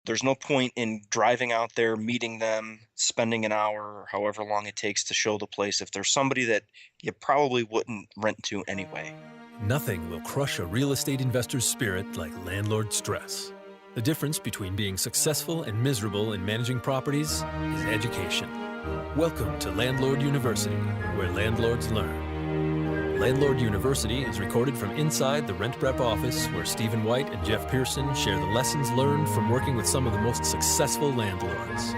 There's no point in driving out there, meeting them, spending an hour or however long it takes to show the place if there's somebody that you probably wouldn't rent to anyway. Nothing will crush a real estate investor's spirit like landlord stress. The difference between being successful and miserable in managing properties is education. Welcome to Landlord University, where landlords learn. Landlord University is recorded from inside the RentPrep office, where Stephen White and Jeff Pearson share the lessons learned from working with some of the most successful landlords.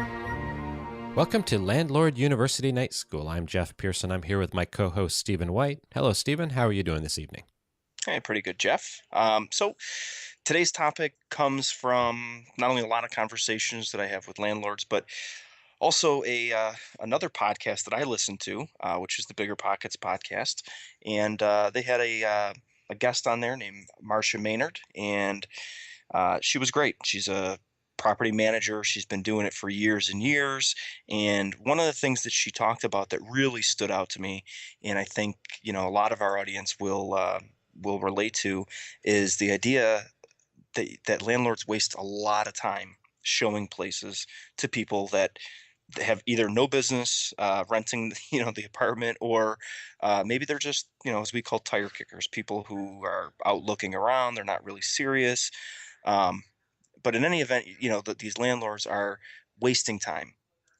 Welcome to Landlord University Night School. I'm Jeff Pearson. I'm here with my co-host, Stephen White. Hello, Stephen. How are you doing this evening? Hey, pretty good, Jeff. So today's topic comes from not only a lot of conversations that I have with landlords, but also another podcast that I listen to, which is the Bigger Pockets podcast, and they had a guest on there named Marcia Maynard, and she was great. She's a property manager. She's been doing it for years and years. And one of the things that she talked about that really stood out to me, and I think a lot of our audience will relate to, is the idea that landlords waste a lot of time showing places to people that have either no business renting the apartment, or maybe they're just as we call tire kickers, people who are out looking around. They're not really serious. But in any event, that these landlords are wasting time.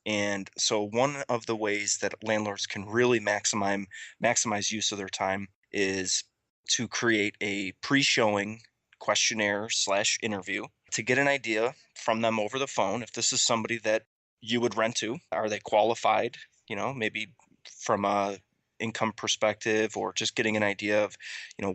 And so one of the ways that landlords can really maximize use of their time is to create a pre-showing questionnaire slash interview to get an idea from them over the phone if this is somebody that you would rent to. Are they qualified? Maybe from a income perspective, or just getting an idea of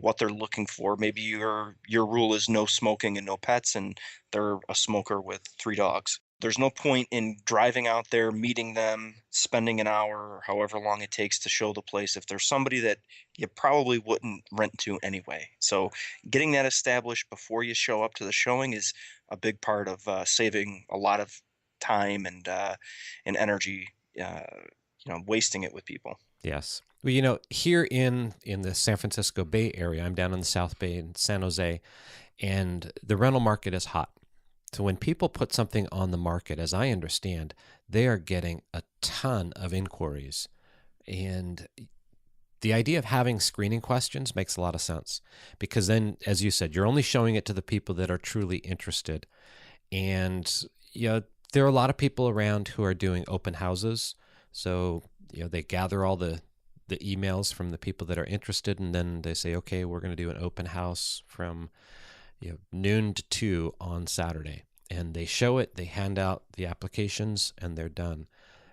what they're looking for. Maybe your rule is no smoking and no pets, and they're a smoker with 3 dogs. There's no point in driving out there, meeting them, spending an hour or however long it takes to show the place if there's somebody that you probably wouldn't rent to anyway. So getting that established before you show up to the showing is a big part of saving a lot of time and energy, wasting it with people. Yes. Well, here in the San Francisco Bay Area, I'm down in the South Bay in San Jose, and the rental market is hot. So when people put something on the market, as I understand, they are getting a ton of inquiries. And the idea of having screening questions makes a lot of sense, because then, as you said, you're only showing it to the people that are truly interested. And there are a lot of people around who are doing open houses. So they gather all the emails from the people that are interested, and then they say, okay, we're going to do an open house from noon to 2 on Saturday. And they show it, they hand out the applications, and they're done.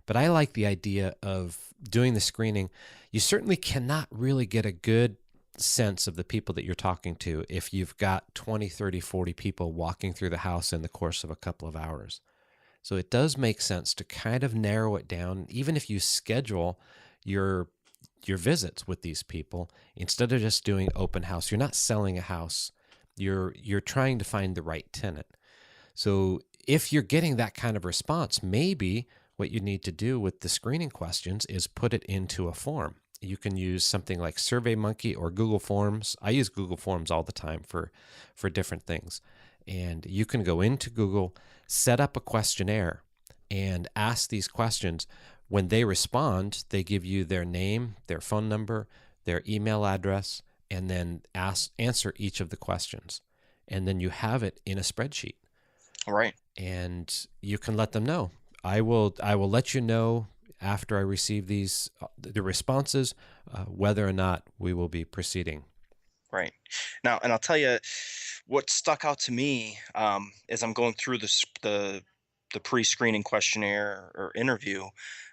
But I like the idea of doing the screening. You certainly cannot really get a good sense of the people that you're talking to if you've got 20, 30, 40 people walking through the house in the course of a couple of hours. So it does make sense to kind of narrow it down, even if you schedule your visits with these people. Instead of just doing open house, you're not selling a house. You're trying to find the right tenant. So if you're getting that kind of response, maybe what you need to do with the screening questions is put it into a form. You can use something like SurveyMonkey or Google Forms. I use Google Forms all the time for different things. And you can go into Google, set up a questionnaire, and ask these questions. When they respond, they give you their name, their phone number, their email address, and then answer each of the questions. And then you have it in a spreadsheet. All right. And you can let them know. I will let you know after I receive the responses, whether or not we will be proceeding. Right. Now, and I'll tell you what stuck out to me as I'm going through the pre-screening questionnaire or interview,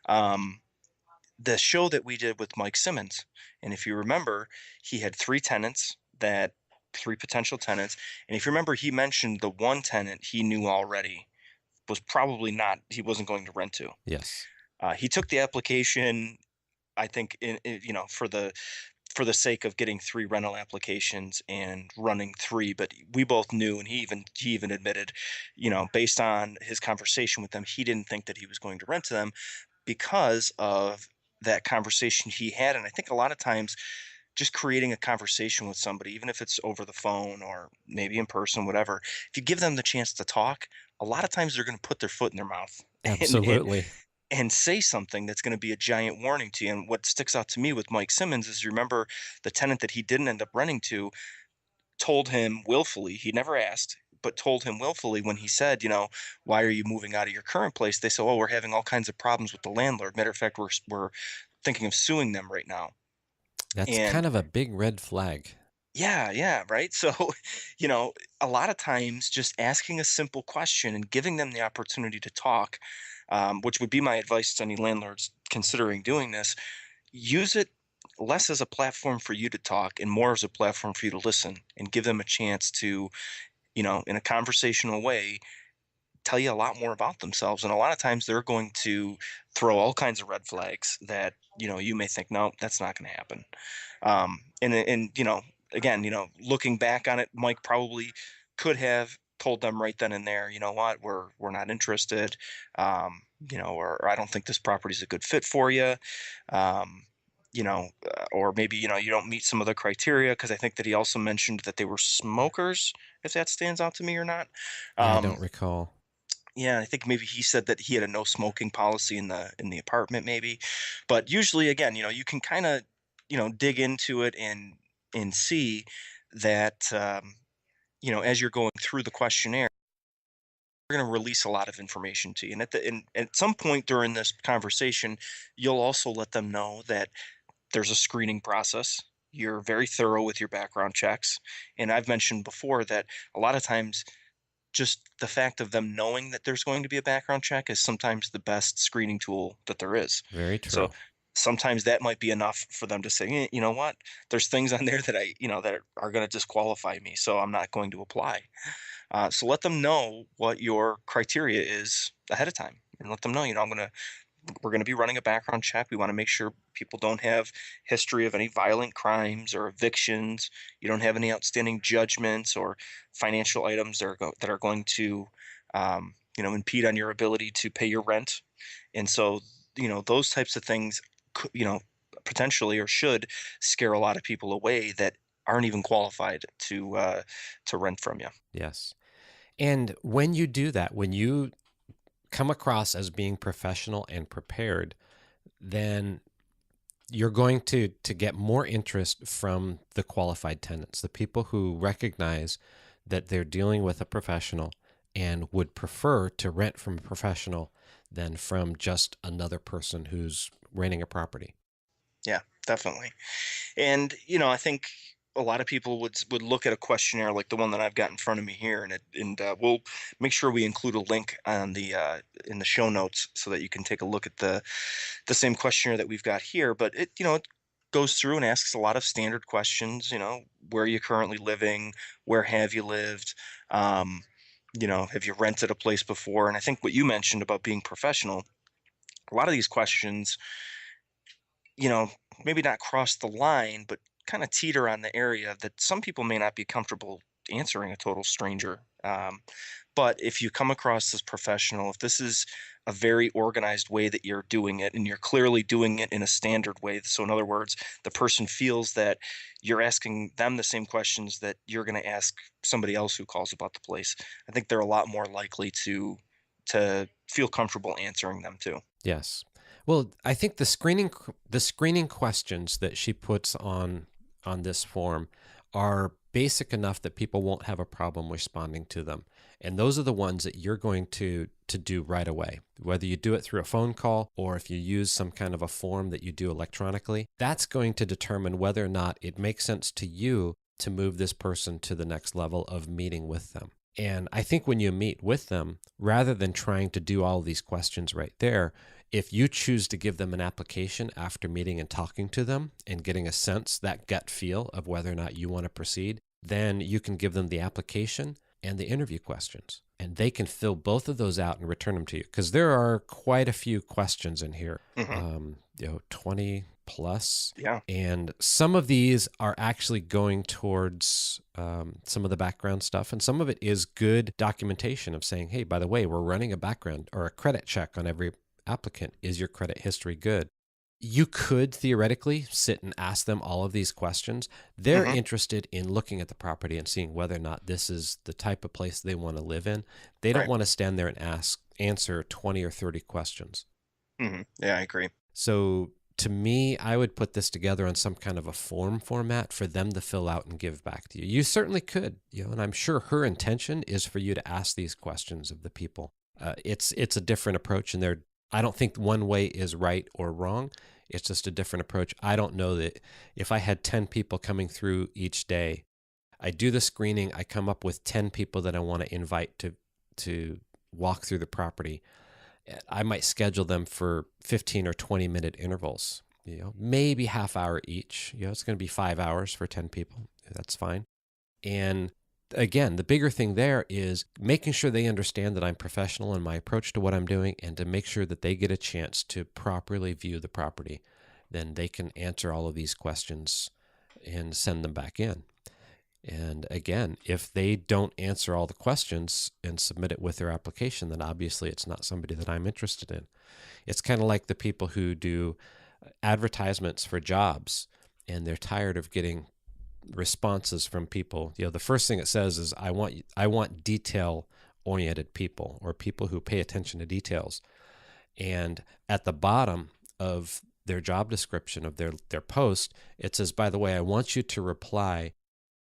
the show that we did with Mike Simmons. And if you remember, he had 3 potential tenants. And if you remember, he mentioned the one tenant he knew already was probably he wasn't going to rent to. Yes. He took the application, I think, for the sake of getting 3 rental applications and running 3, but we both knew, and he even admitted, based on his conversation with them, he didn't think that he was going to rent to them because of that conversation he had. And I think a lot of times just creating a conversation with somebody, even if it's over the phone or maybe in person, whatever, if you give them the chance to talk, a lot of times they're going to put their foot in their mouth and Absolutely. and say something that's going to be a giant warning to you. And what sticks out to me with Mike Simmons is, you remember the tenant that he didn't end up renting to told him willfully, he never asked, but told him willfully when he said, "Why are you moving out of your current place?" They said, "Oh, we're having all kinds of problems with the landlord. Matter of fact, we're thinking of suing them right now." That's And kind of a big red flag. yeah, yeah, right. So, you know, a lot of times just asking a simple question and giving them the opportunity to talk, which would be my advice to any landlords considering doing this. Use it less as a platform for you to talk and more as a platform for you to listen, and give them a chance to, in a conversational way, tell you a lot more about themselves. And a lot of times they're going to throw all kinds of red flags that, you may think, no, that's not going to happen. And again, looking back on it, Mike probably could have told them right then and there, you know what, we're not interested, or I don't think this property is a good fit for you. um, or maybe, you don't meet some of the criteria, because I think that he also mentioned that they were smokers, if that stands out to me or not. I um, don't recall. yeah, I think maybe he said that he had a no smoking policy in the apartment, maybe. But usually, again, you can kind of, dig into it and see that, as you're going through the questionnaire, we're going to release a lot of information to you. And at some point during this conversation, you'll also let them know that there's a screening process. You're very thorough with your background checks. And I've mentioned before that a lot of times, just the fact of them knowing that there's going to be a background check is sometimes the best screening tool that there is. Very So true. sometimes that might be enough for them to say, you know what, there's things on there that that are going to disqualify me, so I'm not going to apply. So let them know what your criteria is ahead of time, and let them know, we're going to be running a background check. We want to make sure people don't have history of any violent crimes or evictions. You don't have any outstanding judgments or financial items that are going to, impede on your ability to pay your rent. And so, those types of things, potentially, or should, scare a lot of people away that aren't even qualified to rent from you. Yes. And when you do that, when you come across as being professional and prepared, then you're going to get more interest from the qualified tenants, the people who recognize that they're dealing with a professional and would prefer to rent from a professional than from just another person who's renting a property. Yeah, definitely. And, I think a lot of people would look at a questionnaire like the one that I've got in front of me here, and we'll make sure we include a link on the in the show notes so that you can take a look at the same questionnaire that we've got here. But it goes through and asks a lot of standard questions. Where are you currently living? Where have you lived? Um, have you rented a place before? And I think what you mentioned about being professional, a lot of these questions, you know, maybe not cross the line, but kind of teeter on the area that some people may not be comfortable answering a total stranger. But if you come across this professional, if this is a very organized way that you're doing it, and you're clearly doing it in a standard way, so in other words, the person feels that you're asking them the same questions that you're going to ask somebody else who calls about the place, I think they're a lot more likely to feel comfortable answering them too. Yes. Well, I think the screening questions that she puts on this form are basic enough that people won't have a problem responding to them. And those are the ones that you're going to do right away. Whether you do it through a phone call or if you use some kind of a form that you do electronically, that's going to determine whether or not it makes sense to you to move this person to the next level of meeting with them. And I think when you meet with them, rather than trying to do all of these questions right there, if you choose to give them an application after meeting and talking to them and getting a sense, that gut feel of whether or not you want to proceed, then you can give them the application and the interview questions. And they can fill both of those out and return them to you. Because there are quite a few questions in here, Hmm. 20 plus. Yeah. And some of these are actually going towards some of the background stuff. And some of it is good documentation of saying, hey, by the way, we're running a background or a credit check on every applicant. Is your credit history good? You could theoretically sit and ask them all of these questions. They're Hmm. interested in looking at the property and seeing whether or not this is the type of place they want to live in. They don't Right. want to stand there and answer 20 or 30 questions. Yeah, I agree. So to me, I would put this together on some kind of a form format for them to fill out and give back to you. You certainly could, and I'm sure her intention is for you to ask these questions of the people. It's a different approach, and I don't think one way is right or wrong. It's just a different approach. I don't know that if I had 10 people coming through each day, I do the screening, I come up with 10 people that I want to invite to walk through the property. I might schedule them for 15 or 20-minute intervals, maybe half hour each. It's going to be 5 hours for 10 people. That's fine. And again, the bigger thing there is making sure they understand that I'm professional in my approach to what I'm doing, and to make sure that they get a chance to properly view the property. Then they can answer all of these questions and send them back in. And again, if they don't answer all the questions and submit it with their application, then obviously it's not somebody that I'm interested in. It's kind of like the people who do advertisements for jobs and they're tired of getting responses from people. The first thing it says is I want detail oriented people, or people who pay attention to details. And at the bottom of their job description of their post, it says, by the way, I want you to reply,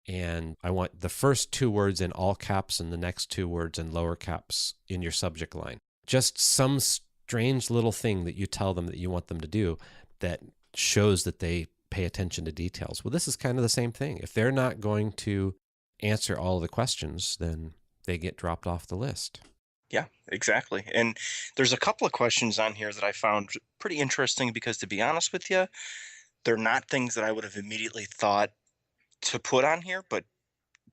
and I want the first two words in all caps and the next two words in lower caps in your subject line. Just some strange little thing that you tell them that you want them to do that shows that they pay attention to details. Well, this is kind of the same thing. If they're not going to answer all of the questions, then they get dropped off the list. Yeah, exactly. And there's a couple of questions on here that I found pretty interesting because, to be honest with you, they're not things that I would have immediately thought to put on here, but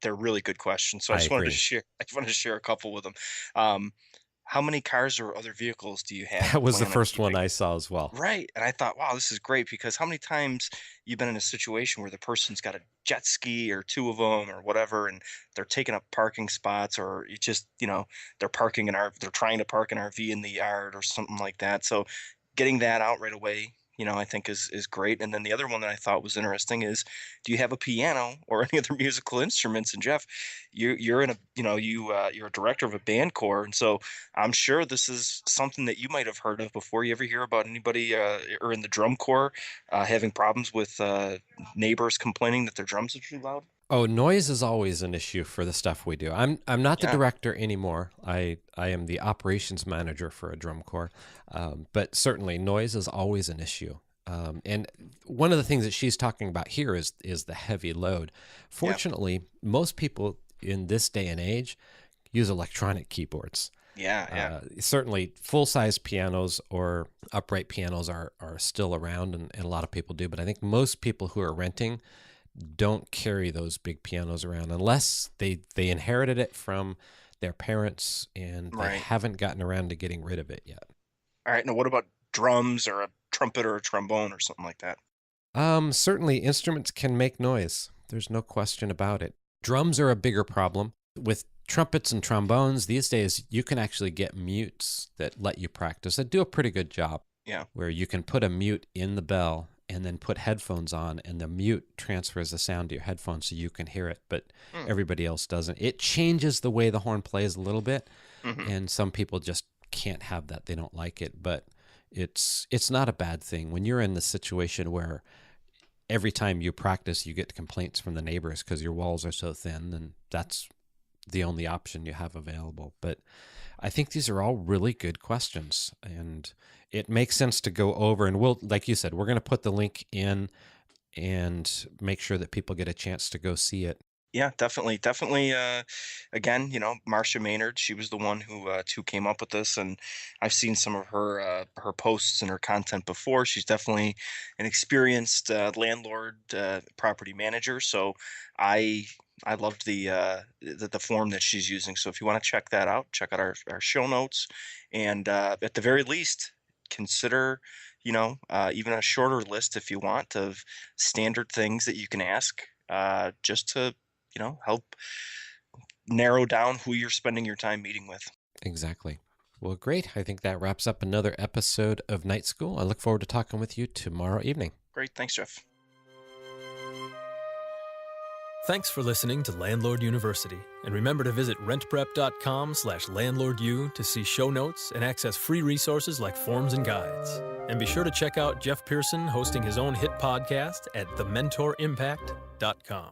they're really good questions. So I I just wanted to agree. share. I just wanted to share a couple with them. Um, how many cars or other vehicles do you have That or was the plan on first one keeping? I saw as well. Right, and I thought, "Wow, this is great," because how many times you've been in a situation where the person's got a jet ski or 2 of them or whatever, and they're taking up parking spots, or you just, they're trying to park an RV in the yard or something like that, so getting that out right away, I think is great. And then the other one that I thought was interesting is, do you have a piano or any other musical instruments? And Jeff, you're in a you're a director of a band corps, and so I'm sure this is something that you might have heard of before. You ever hear about anybody or in the drum corps having problems with neighbors complaining that their drums are too loud? Oh, noise is always an issue for the stuff we do. I'm not the Yeah. director anymore. I am the operations manager for a drum corps, but certainly noise is always an issue. And one of the things that she's talking about here is the heavy load. Yeah. Fortunately, most people in this day and age use electronic keyboards. Yeah. Yeah. Certainly, full-size pianos or upright pianos are still around, and a lot of people do. But I think most people who are renting don't carry those big pianos around unless they inherited it from their parents and they Right. haven't gotten around to getting rid of it yet. All right. Now, what about drums or a trumpet or a trombone or something like that? Certainly instruments can make noise. There's no question about it. Drums are a bigger problem. With trumpets and trombones, these days you can actually get mutes that let you practice that do a pretty good job, Yeah. where you can put a mute in the bell and then put headphones on, and the mute transfers the sound to your headphones so you can hear it, but Mm. everybody else doesn't. It changes the way the horn plays a little bit, Hmm. and some people just can't have that. They don't like it, but it's not a bad thing when you're in the situation where every time you practice you get complaints from the neighbors because your walls are so thin, and that's the only option you have available. But I think these are all really good questions, and it makes sense to go over, and we'll, like you said, we're going to put the link in and make sure that people get a chance to go see it. Yeah, definitely, definitely. Again, Marcia Maynard, she was the one who came up with this, and I've seen some of her posts and her content before. She's definitely an experienced landlord, property manager. So I I loved the form that she's using. So if you want to check that out, check out our show notes, and at the very least, consider even a shorter list if you want of standard things that you can ask just to help narrow down who you're spending your time meeting with. Exactly. Well, great. I think that wraps up another episode of Night School. I look forward to talking with you tomorrow evening. Great. Thanks, Jeff. Thanks for listening to Landlord University. And remember to visit rentprep.com/landlordu to see show notes and access free resources like forms and guides. And be sure to check out Jeff Pearson hosting his own hit podcast at thementorimpact.com.